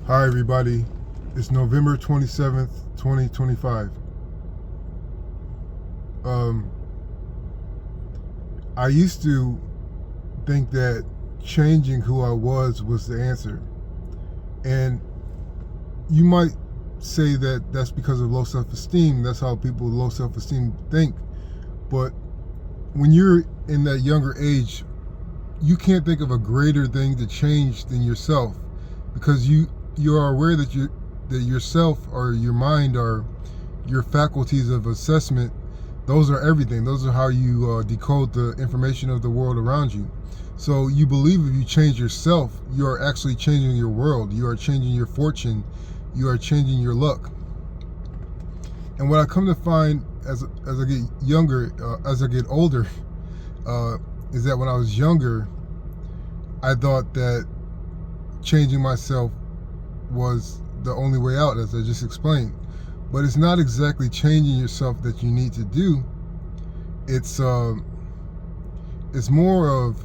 Hi everybody, it's November 27th, 2025. Um, I used to think that changing who I was the answer. And you might say that that's because of low self-esteem. That's how people with low self-esteem think. But when you're in that younger age, you can't think of a greater thing to change than yourself, because you are aware that yourself or your mind or your faculties of assessment, those are everything. Those are how you decode the information of the world around you. So you believe if you change yourself, you are actually changing your world. You are changing your fortune. You are changing your luck. And what I come to find as I get younger, as I get older, is that when I was younger, I thought that changing myself was the only way out, as I just explained. But it's not exactly changing yourself that you need to do. It's more of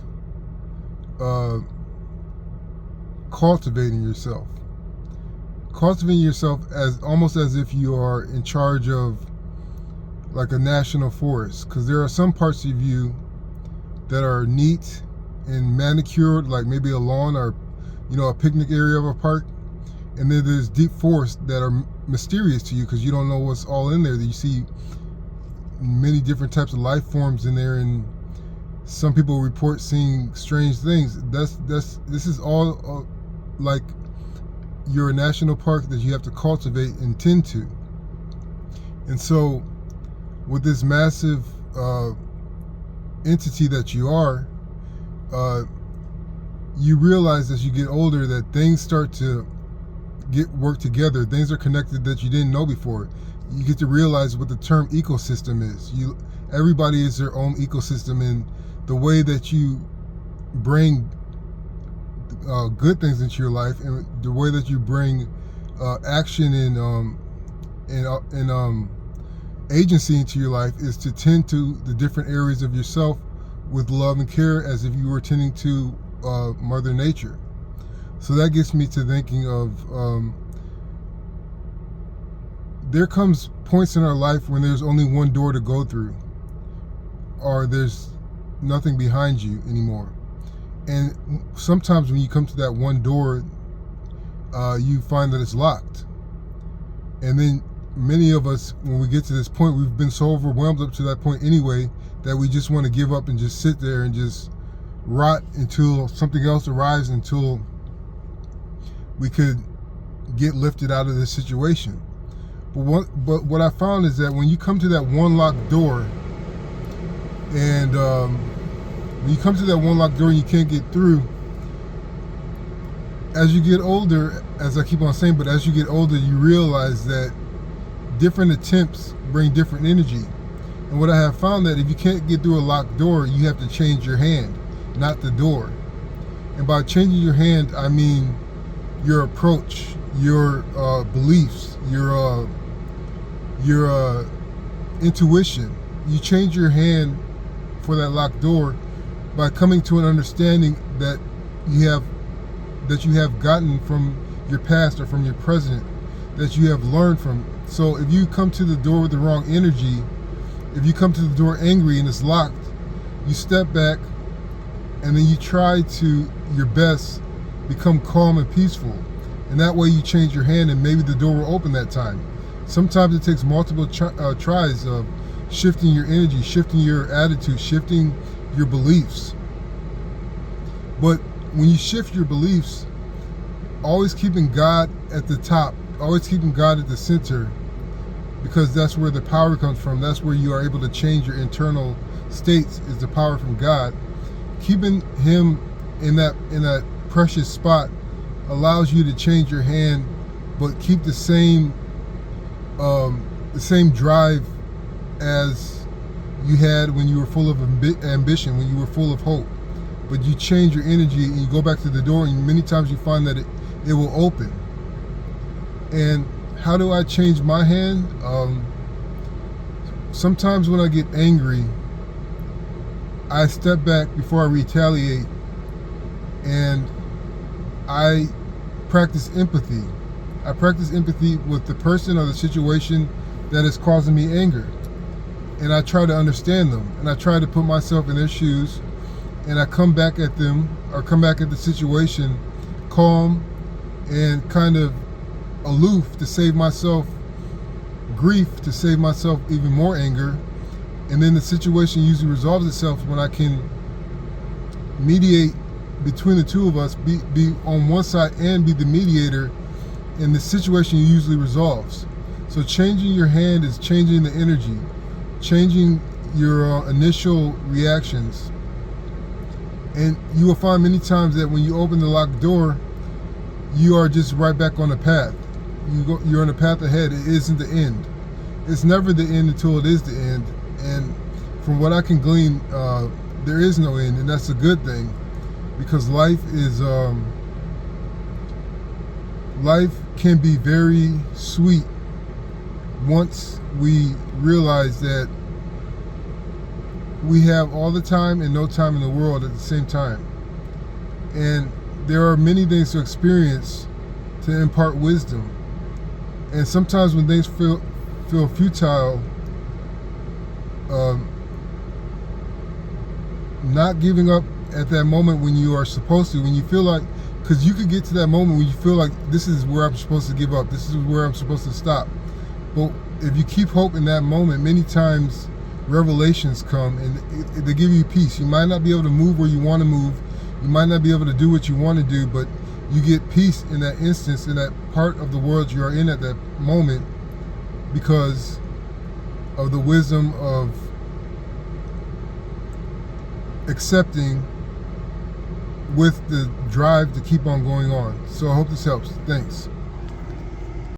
cultivating yourself. Cultivating yourself as almost as if you are in charge of like a national forest, because there are some parts of you that are neat and manicured, like maybe a lawn or a picnic area of a park. And then there's deep forests that are mysterious to you because you don't know what's all in there. You see many different types of life forms in there, and some people report seeing strange things. This is all like your national park that you have to cultivate and tend to. And so with this massive entity that you are, you realize as you get older that things start to work together. Things are connected that you didn't know before. You get to realize what the term ecosystem is. Everybody is their own ecosystem, and the way that you bring good things into your life, and the way that you bring action and agency into your life, is to tend to the different areas of yourself with love and care, as if you were tending to Mother Nature. So that gets me to thinking of there comes points in our life when there's only one door to go through, or there's nothing behind you anymore. And sometimes when you come to that one door, you find that it's locked. And then many of us, when we get to this point, we've been so overwhelmed up to that point anyway, that we just want to give up and just sit there and just rot until something else arrives, until we could get lifted out of this situation. But what I found is that when you come to that one locked door, and when you come to that one locked door and you can't get through, as you get older, as I keep on saying, but as you get older, you realize that different attempts bring different energy. And what I have found, that if you can't get through a locked door, you have to change your hand, not the door. And by changing your hand, I mean your approach, your beliefs, your intuition. You change your hand for that locked door by coming to an understanding that you have gotten from your past or from your present, that you have learned from. So if you come to the door with the wrong energy, if you come to the door angry and it's locked, you step back and then you try to your best become calm and peaceful. And that way you change your hand, and maybe the door will open that time. Sometimes it takes multiple tries of shifting your energy, shifting your attitude, shifting your beliefs. But when you shift your beliefs, always keeping God at the top, always keeping God at the center, because that's where the power comes from. That's where you are able to change your internal states, is the power from God. Keeping Him in that precious spot allows you to change your hand, but keep the same drive as you had when you were full of ambition, when you were full of hope. But you change your energy and you go back to the door, and many times you find that it will open. And how do I change my hand? Sometimes when I get angry, I step back before I retaliate, and I practice empathy. I practice empathy with the person or the situation that is causing me anger. And I try to understand them, and I try to put myself in their shoes, and I come back at them, or come back at the situation calm and kind of aloof to save myself grief, to save myself even more anger. And then the situation usually resolves itself when I can mediate between the two of us, be on one side and be the mediator, and the situation usually resolves. So changing your hand is changing the energy, changing your initial reactions. And you will find many times that when you open the locked door, you are just right back on the path. You're on the path ahead. It isn't the end. It's never the end until it is the end. And from what I can glean, there is no end, and that's a good thing, because life can be very sweet once we realize that we have all the time and no time in the world at the same time. And there are many things to experience to impart wisdom. And sometimes when things feel futile, not giving up at that moment when you are supposed to, when you feel like, because you could get to that moment when you feel like this is where I'm supposed to give up, this is where I'm supposed to stop. But if you keep hope in that moment, many times revelations come and they give you peace. You might not be able to move where you want to move, you might not be able to do what you want to do, but you get peace in that instance, in that part of the world you are in at that moment, because of the wisdom of accepting with the drive to keep on going on. So I hope this helps. Thanks.